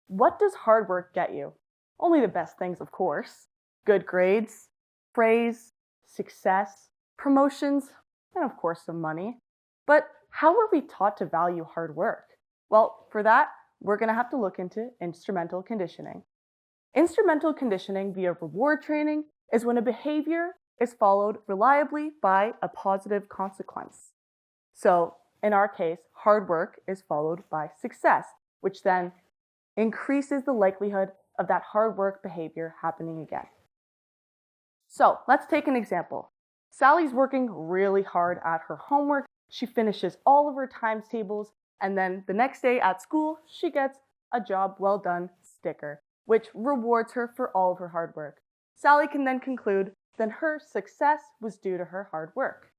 What does hard work get you? Only the best things, of course. Good grades, praise, success, promotions, and of course some money. But how are we taught to value hard work? Well, for that, we're going to have to look into instrumental conditioning. Instrumental conditioning via reward training is when a behavior is followed reliably by a positive consequence. So, in our case, hard work is followed by success, which then increases the likelihood of that hard work behavior happening again. So, let's take an example. Sally's working really hard at her homework. She finishes all of her times tables, and then the next day at school, she gets a job well done sticker, which rewards her for all of her hard work. Sally can then conclude that her success was due to her hard work.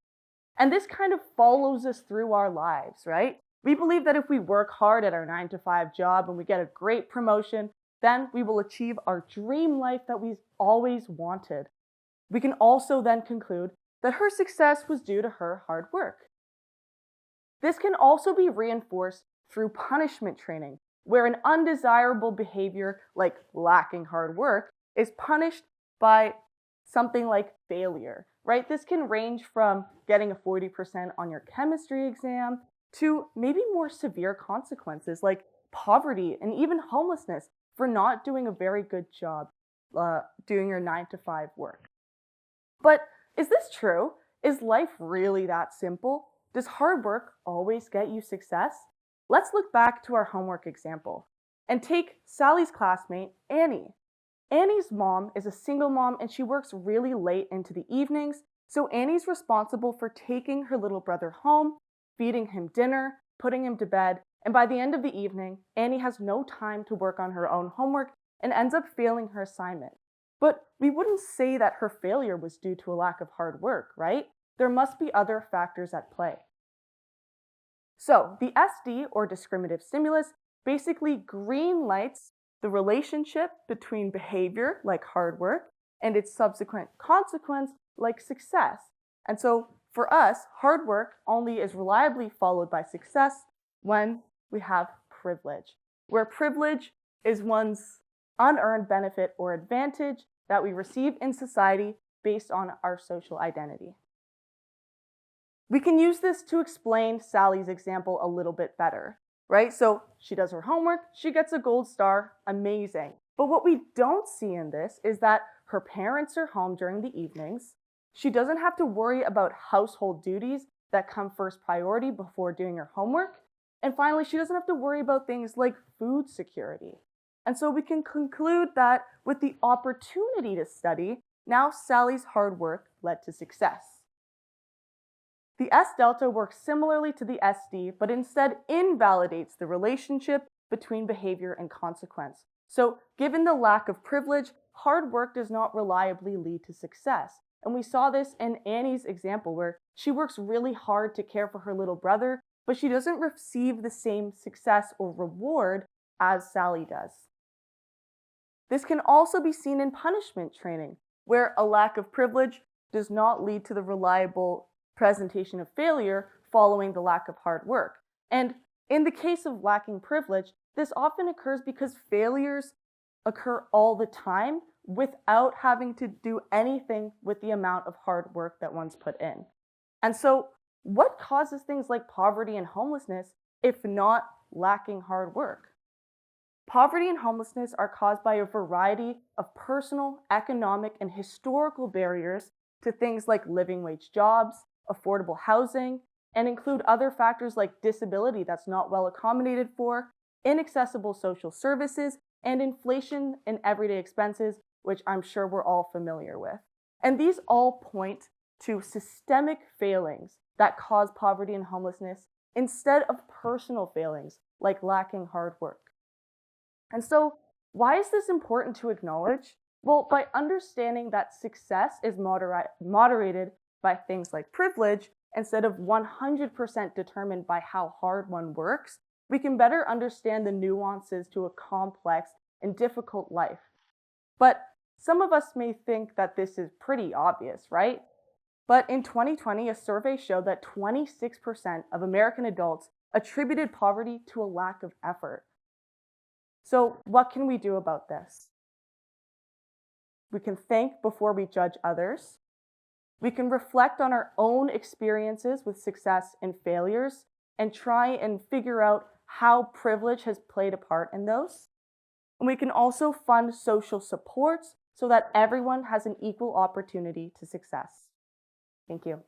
And this kind of follows us through our lives, right? We believe that if we work hard at our 9 to 5 job and we get a great promotion, then we will achieve our dream life that we've always wanted. We can also then conclude that her success was due to her hard work. This can also be reinforced through punishment training, where an undesirable behavior like lacking hard work is punished by something like failure, right? This can range from getting a 40% on your chemistry exam to maybe more severe consequences like poverty and even homelessness for not doing a very good job doing your 9 to 5 work. But is this true? Is life really that simple? Does hard work always get you success? Let's look back to our homework example and take Sally's classmate, Annie. Annie's mom is a single mom and she works really late into the evenings, so Annie's responsible for taking her little brother home, feeding him dinner, putting him to bed, and by the end of the evening, Annie has no time to work on her own homework and ends up failing her assignment. But we wouldn't say that her failure was due to a lack of hard work, right? There must be other factors at play. So, the SD, or discriminative stimulus, basically green lights the relationship between behavior, like hard work, and its subsequent consequence, like success. And so, for us, hard work only is reliably followed by success when we have privilege, where privilege is one's unearned benefit or advantage that we receive in society based on our social identity. We can use this to explain Sally's example a little bit better, right? So she does her homework, she gets a gold star, amazing. But what we don't see in this is that her parents are home during the evenings. She doesn't have to worry about household duties that come first priority before doing her homework. And finally, she doesn't have to worry about things like food security. And so we can conclude that with the opportunity to study, now Sally's hard work led to success. The S delta works similarly to the SD, but instead invalidates the relationship between behavior and consequence. So, given the lack of privilege, hard work does not reliably lead to success. And we saw this in Annie's example, where she works really hard to care for her little brother, but she doesn't receive the same success or reward as Sally does. This can also be seen in punishment training, where a lack of privilege does not lead to the reliable presentation of failure following the lack of hard work. And in the case of lacking privilege, this often occurs because failures occur all the time without having to do anything with the amount of hard work that one's put in. And so, what causes things like poverty and homelessness if not lacking hard work? Poverty and homelessness are caused by a variety of personal, economic, and historical barriers to things like living wage jobs, affordable housing, and include other factors like disability that's not well accommodated for, inaccessible social services, and inflation in everyday expenses, which I'm sure we're all familiar with. And these all point to systemic failings that cause poverty and homelessness instead of personal failings like lacking hard work. And so, why is this important to acknowledge? Well, by understanding that success is moderated by things like privilege instead of 100% determined by how hard one works, we can better understand the nuances to a complex and difficult life. But some of us may think that this is pretty obvious, right? But in 2020, a survey showed that 26% of American adults attributed poverty to a lack of effort. So, what can we do about this? We can think before we judge others. We can reflect on our own experiences with success and failures and try and figure out how privilege has played a part in those. And we can also fund social supports so that everyone has an equal opportunity to success. Thank you.